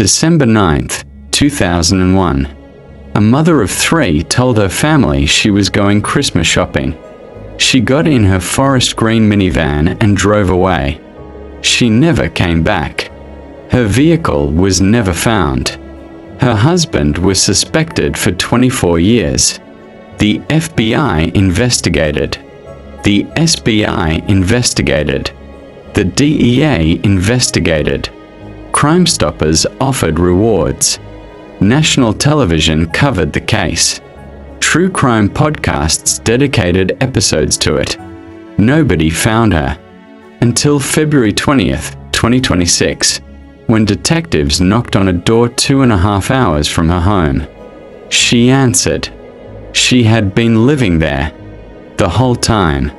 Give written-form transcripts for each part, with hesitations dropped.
December 9th, 2001. A mother of 3 told her family she was going Christmas shopping. She got in her forest green minivan and drove away. She never came back. Her vehicle was never found. Her husband was suspected for 24 years. The FBI investigated. The SBI investigated. The DEA investigated. Crimestoppers offered rewards. National television covered the case. True crime podcasts dedicated episodes to it. Nobody found her. Until February 20th, 2026, when detectives knocked on a door 2.5 hours from her home. She answered. She had been living there the whole time.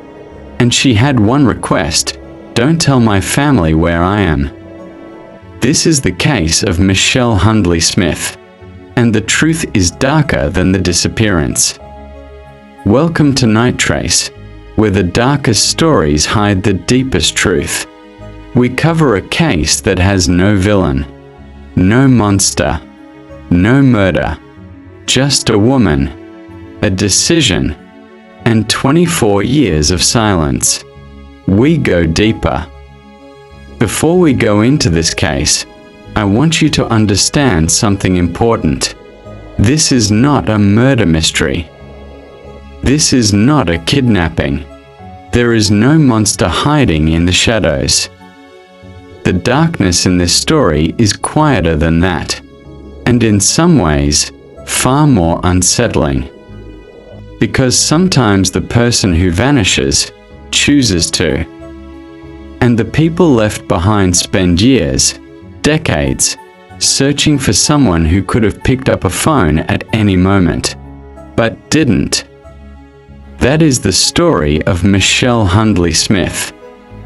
And she had one request: don't tell my family where I am. This is the case of Michele Hundley Smith. And the truth is darker than the disappearance. Welcome to NightTrace, where the darkest stories hide the deepest truth. We cover a case that has no villain, no monster, no murder, just a woman, a decision, and 24 years of silence. We go deeper. Before we go into this case, I want you to understand something important. This is not a murder mystery. This is not a kidnapping. There is no monster hiding in the shadows. The darkness in this story is quieter than that, and in some ways, far more unsettling. Because sometimes the person who vanishes chooses to. And the people left behind spend years, decades, searching for someone who could have picked up a phone at any moment, but didn't. That is the story of Michele Hundley Smith,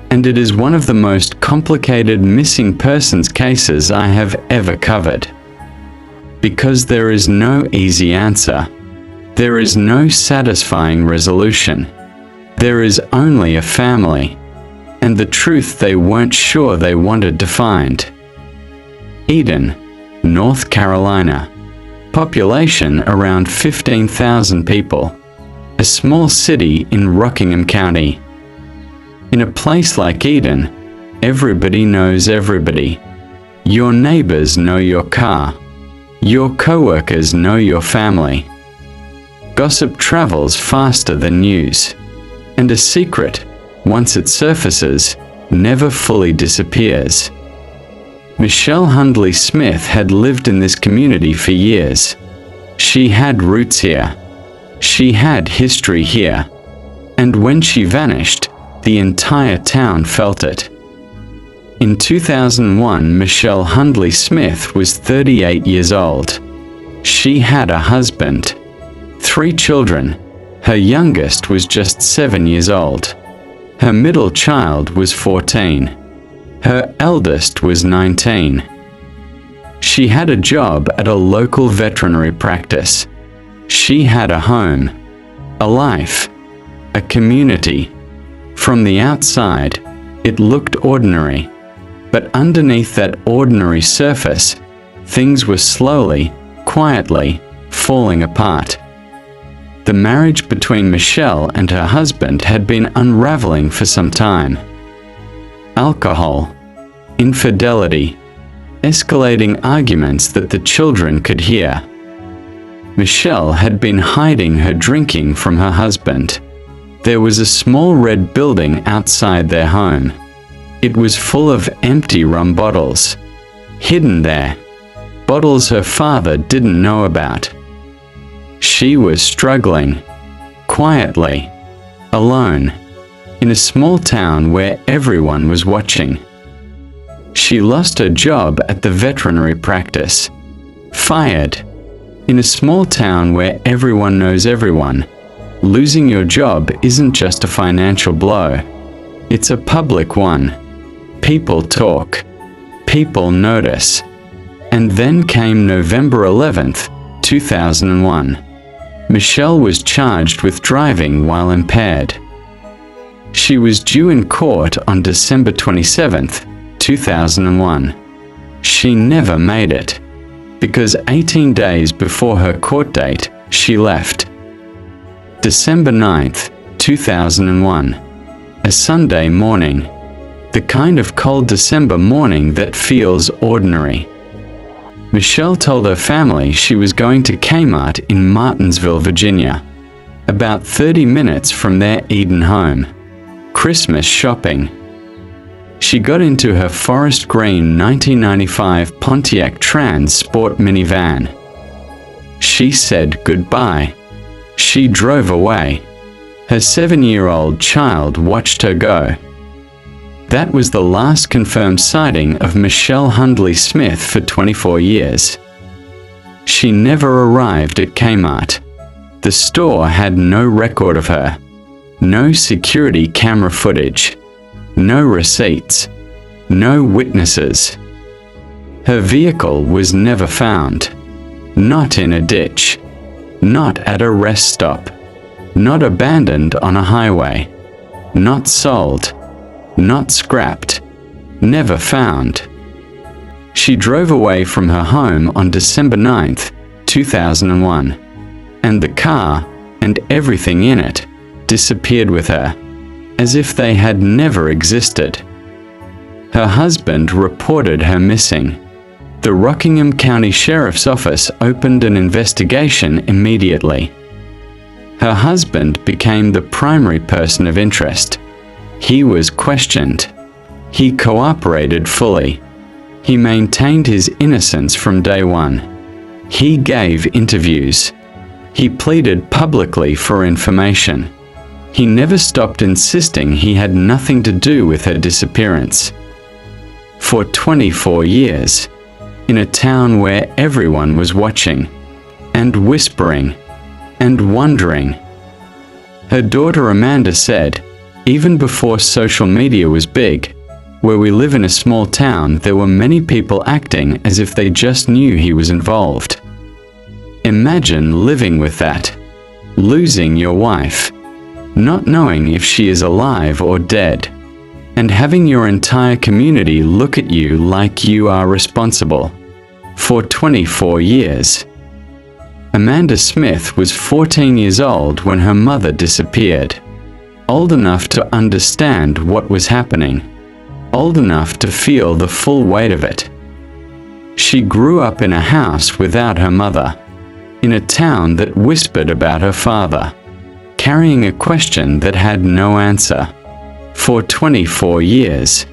and it is one of the most complicated missing persons cases I have ever covered. Because there is no easy answer. There is no satisfying resolution. There is only a family, and the truth they weren't sure they wanted to find. Eden, North Carolina. Population around 15,000 people. A small city in Rockingham County. In a place like Eden, everybody knows everybody. Your neighbors know your car. Your coworkers know your family. Gossip travels faster than news. And a secret, once it surfaces, never fully disappears. Michele Hundley Smith had lived in this community for years. She had roots here. She had history here. And when she vanished, the entire town felt it. In 2001, Michele Hundley Smith was 38 years old. She had a husband, 3 children. Her youngest was just 7 years old. Her middle child was 14. Her eldest was 19. She had a job at a local veterinary practice. She had a home, a life, a community. From the outside, it looked ordinary, but underneath that ordinary surface, things were slowly, quietly falling apart. The marriage between Michele and her husband had been unraveling for some time. Alcohol, infidelity, escalating arguments that the children could hear. Michele had been hiding her drinking from her husband. There was a small red building outside their home. It was full of empty rum bottles, hidden there, bottles her father didn't know about. She was struggling, quietly, alone, in a small town where everyone was watching. She lost her job at the veterinary practice, fired. In a small town where everyone knows everyone, losing your job isn't just a financial blow. It's a public one. People talk. People notice. And then came November 11th, 2001. Michele was charged with driving while impaired. She was due in court on December 27th, 2001. She never made it, because 18 days before her court date, she left. December 9th, 2001. A Sunday morning. The kind of cold December morning that feels ordinary. Michele told her family she was going to Kmart in Martinsville, Virginia, about 30 minutes from their Eden home. Christmas shopping. She got into her forest green 1995 Pontiac Trans Sport minivan. She said goodbye. She drove away. Her 7-year-old child watched her go. That was the last confirmed sighting of Michele Hundley Smith for 24 years. She never arrived at Kmart. The store had no record of her. No security camera footage. No receipts. No witnesses. Her vehicle was never found. Not in a ditch. Not at a rest stop. Not abandoned on a highway. Not sold. Not scrapped. Never found. She drove away from her home on December 9th, 2001, and the car and everything in it disappeared with her, as if they had never existed. Her husband reported her missing. The Rockingham County Sheriff's Office opened an investigation immediately. Her husband became the primary person of interest. He was questioned. He cooperated fully. He maintained his innocence from day one. He gave interviews. He pleaded publicly for information. He never stopped insisting he had nothing to do with her disappearance. For 24 years, in a town where everyone was watching, and whispering, and wondering. Her daughter Amanda said, even before social media was big, where we live in a small town, there were many people acting as if they just knew he was involved. Imagine living with that. Losing your wife. Not knowing if she is alive or dead. And having your entire community look at you like you are responsible. For 24 years. Amanda Smith was 14 years old when her mother disappeared. Old enough to understand what was happening. Old enough to feel the full weight of it. She grew up in a house without her mother. In a town that whispered about her father. Carrying a question that had no answer. For 24 years.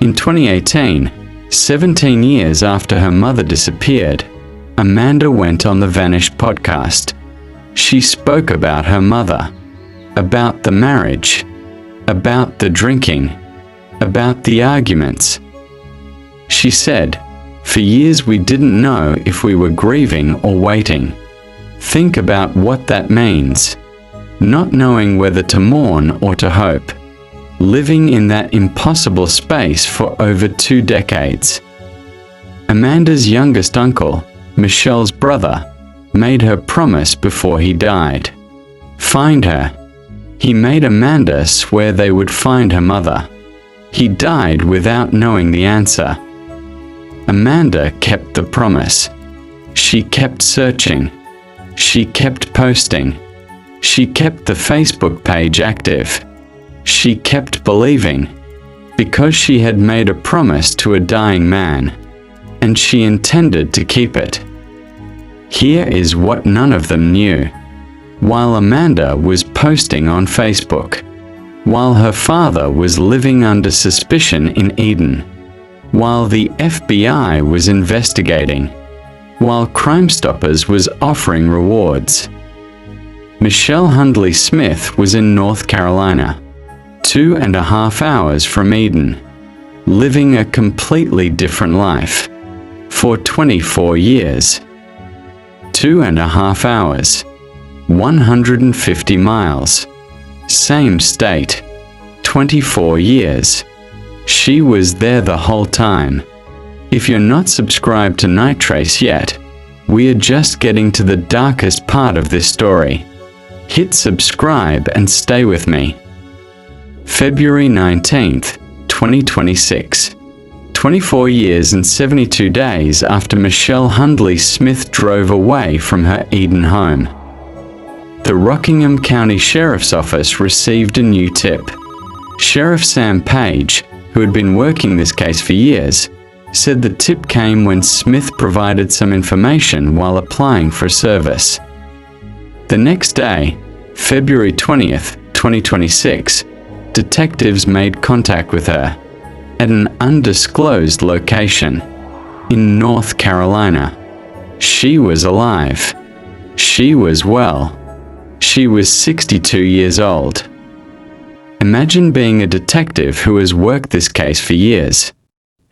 In 2018, 17 years after her mother disappeared, Amanda went on the Vanished podcast. She spoke about her mother, about the marriage, about the drinking, about the arguments. She said, "For years we didn't know if we were grieving or waiting. Think about what that means. Not knowing whether to mourn or to hope. Living in that impossible space for over 2 decades." Amanda's youngest uncle, Michele's brother, made her promise before he died. Find her. He made Amanda swear they would find her mother. He died without knowing the answer. Amanda kept the promise. She kept searching. She kept posting. She kept the Facebook page active. She kept believing, because she had made a promise to a dying man, and she intended to keep it. Here is what none of them knew. While Amanda was posting on Facebook, while her father was living under suspicion in Eden, while the FBI was investigating, while Crimestoppers was offering rewards, Michele Hundley Smith was in North Carolina, 2.5 hours from Eden, living a completely different life, for 24 years. 2.5 hours, 150 miles, same state, 24 years. She was there the whole time. If you're not subscribed to NightTrace yet, we are just getting to the darkest part of this story. Hit subscribe and stay with me. February 19th, 2026, 24 years and 72 days after Michele Hundley Smith drove away from her Eden home. The Rockingham County Sheriff's Office received a new tip. Sheriff Sam Page, who had been working this case for years, said the tip came when Smith provided some information while applying for a service. The next day, February 20th, 2026, detectives made contact with her at an undisclosed location in North Carolina. She was alive. She was well. She was 62 years old. Imagine being a detective who has worked this case for years,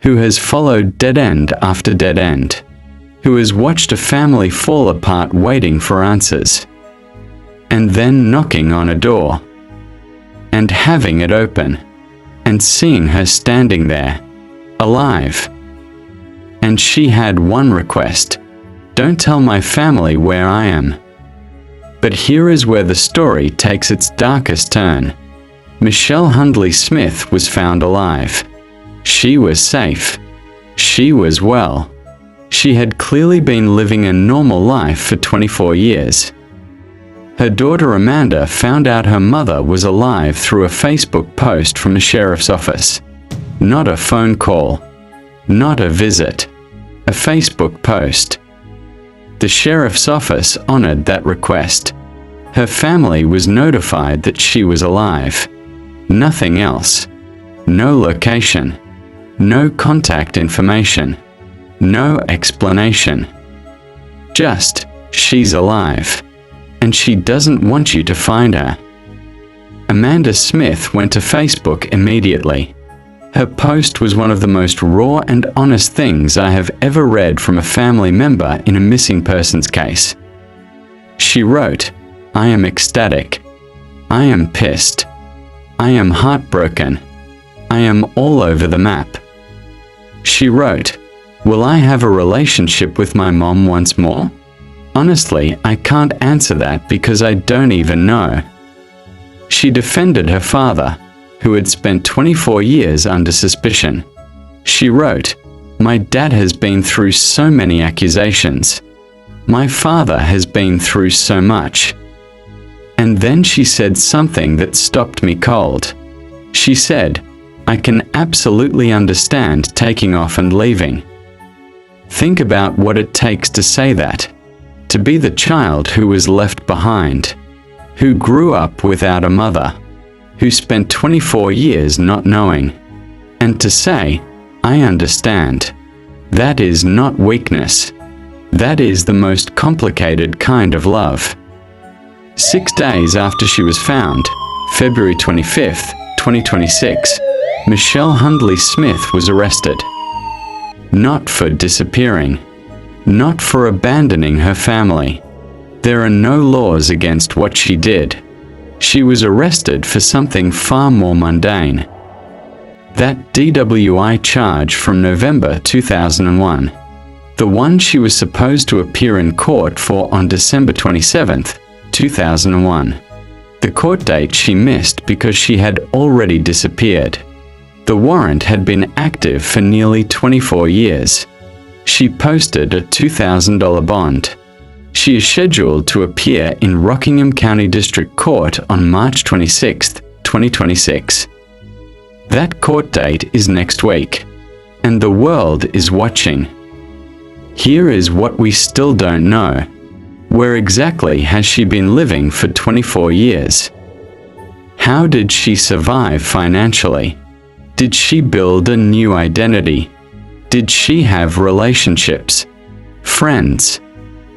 who has followed dead end after dead end, who has watched a family fall apart waiting for answers, and then knocking on a door, and having it open, and seeing her standing there, alive. And she had one request: don't tell my family where I am. But here is where the story takes its darkest turn. Michele Hundley Smith was found alive. She was safe. She was well. She had clearly been living a normal life for 24 years. Her daughter Amanda found out her mother was alive through a Facebook post from the sheriff's office. Not a phone call. Not a visit. A Facebook post. The sheriff's office honored that request. Her family was notified that she was alive. Nothing else. No location. No contact information. No explanation. Just, she's alive. And she doesn't want you to find her. Amanda Smith went to Facebook immediately. Her post was one of the most raw and honest things I have ever read from a family member in a missing persons case. She wrote, "I am ecstatic. I am pissed. I am heartbroken. I am all over the map." She wrote, "Will I have a relationship with my mom once more? Honestly, I can't answer that because I don't even know." She defended her father, who had spent 24 years under suspicion. She wrote, "My dad has been through so many accusations. My father has been through so much." And then she said something that stopped me cold. She said, "I can absolutely understand taking off and leaving." Think about what it takes to say that. To be the child who was left behind, who grew up without a mother, who spent 24 years not knowing, and to say, "I understand." That is not weakness. That is the most complicated kind of love. 6 days after she was found, February 25th, 2026, Michele Hundley Smith was arrested. Not for disappearing. Not for abandoning her family. There are no laws against what she did. She was arrested for something far more mundane. That DWI charge from November 2001. The one she was supposed to appear in court for on December 27th, 2001. The court date she missed because she had already disappeared. The warrant had been active for nearly 24 years. She posted a $2,000 bond. She is scheduled to appear in Rockingham County District Court on March 26, 2026. That court date is next week, and the world is watching. Here is what we still don't know. Where exactly has she been living for 24 years? How did she survive financially? Did she build a new identity? Did she have relationships, friends,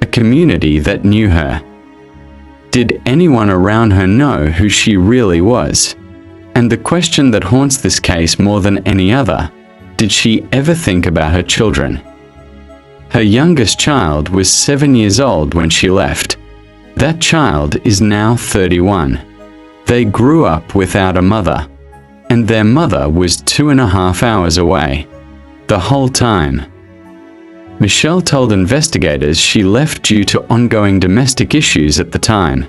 a community that knew her? Did anyone around her know who she really was? And the question that haunts this case more than any other, did she ever think about her children? Her youngest child was 7 years old when she left. That child is now 31. They grew up without a mother, and their mother was 2.5 hours away. The whole time. Michele told investigators she left due to ongoing domestic issues at the time.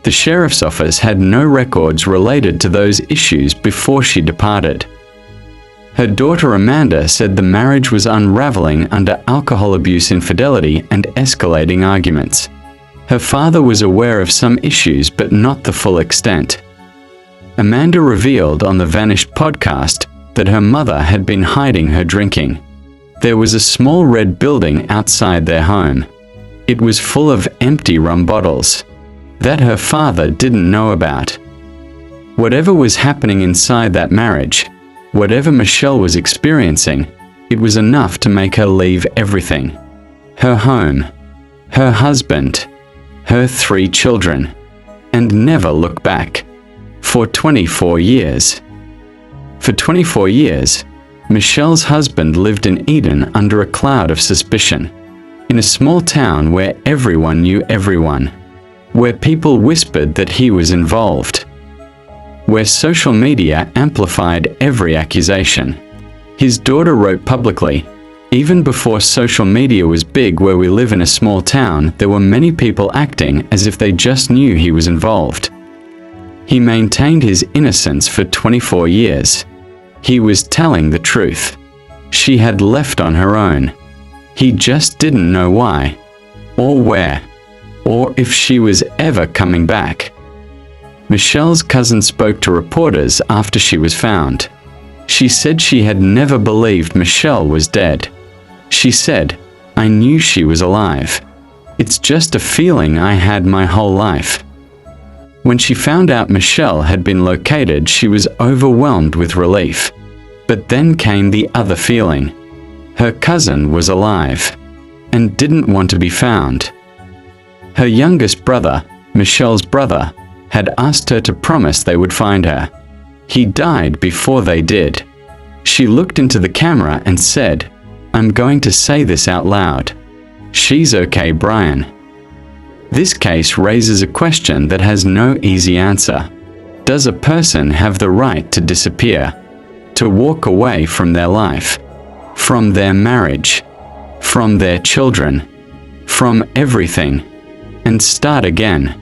The sheriff's office had no records related to those issues before she departed. Her daughter Amanda said the marriage was unraveling under alcohol abuse, infidelity, and escalating arguments. Her father was aware of some issues but not the full extent. Amanda revealed on the Vanished podcast that her mother had been hiding her drinking. There was a small red building outside their home. It was full of empty rum bottles that her father didn't know about. Whatever was happening inside that marriage, whatever Michele was experiencing, it was enough to make her leave everything. Her home, her husband, her 3 children, and never look back. For 24 years. For 24 years, Michele's husband lived in Eden under a cloud of suspicion, in a small town where everyone knew everyone, where people whispered that he was involved, where social media amplified every accusation. His daughter wrote publicly, "Even before social media was big where we live in a small town, there were many people acting as if they just knew he was involved." He maintained his innocence for 24 years. He was telling the truth. She had left on her own. He just didn't know why, or where, or if she was ever coming back. Michele's cousin spoke to reporters after she was found. She said she had never believed Michele was dead. She said, "I knew she was alive. It's just a feeling I had my whole life." When she found out Michele had been located, she was overwhelmed with relief. But then came the other feeling. Her cousin was alive and didn't want to be found. Her youngest brother, Michele's brother, had asked her to promise they would find her. He died before they did. She looked into the camera and said, "I'm going to say this out loud. She's okay, Brian." This case raises a question that has no easy answer. Does a person have the right to disappear, to walk away from their life, from their marriage, from their children, from everything, and start again?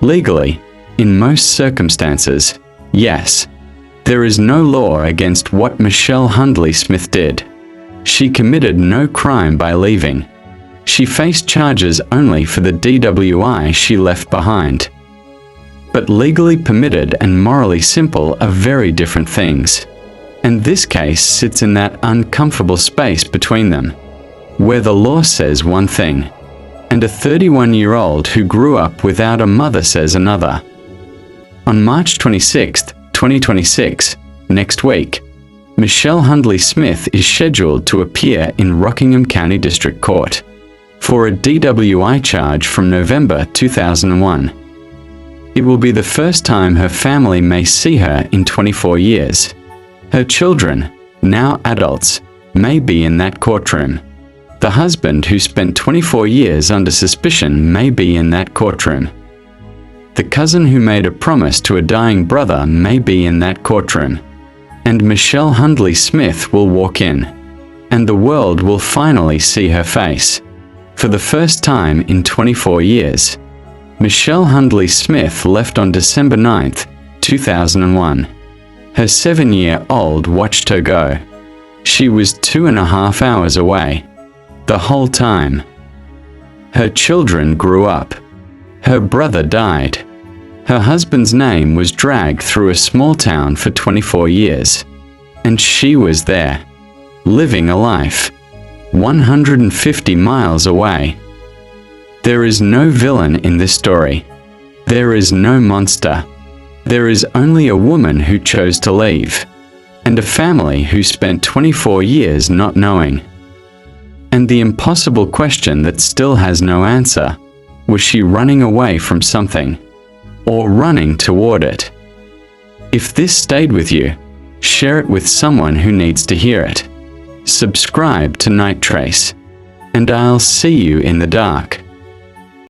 Legally, in most circumstances, yes. There is no law against what Michele Hundley Smith did. She committed no crime by leaving. She faced charges only for the DWI she left behind. But legally permitted and morally simple are very different things. And this case sits in that uncomfortable space between them, where the law says one thing, and a 31-year-old who grew up without a mother says another. On March 26, 2026, next week, Michele Hundley Smith is scheduled to appear in Rockingham County District Court for a DWI charge from November 2001. It will be the first time her family may see her in 24 years. Her children, now adults, may be in that courtroom. The husband who spent 24 years under suspicion may be in that courtroom. The cousin who made a promise to a dying brother may be in that courtroom. And Michele Hundley Smith will walk in, and the world will finally see her face. For the first time in 24 years. Michele Hundley Smith left on December 9, 2001. Her 7-year-old watched her go. She was 2.5 hours away. The whole time. Her children grew up. Her brother died. Her husband's name was dragged through a small town for 24 years. And she was there, living a life, 150 miles away. There is no villain in this story. There is no monster. There is only a woman who chose to leave, and a family who spent 24 years not knowing. And the impossible question that still has no answer, was she running away from something, or running toward it? If this stayed with you, share it with someone who needs to hear it. Subscribe to NightTrace, and I'll see you in the dark.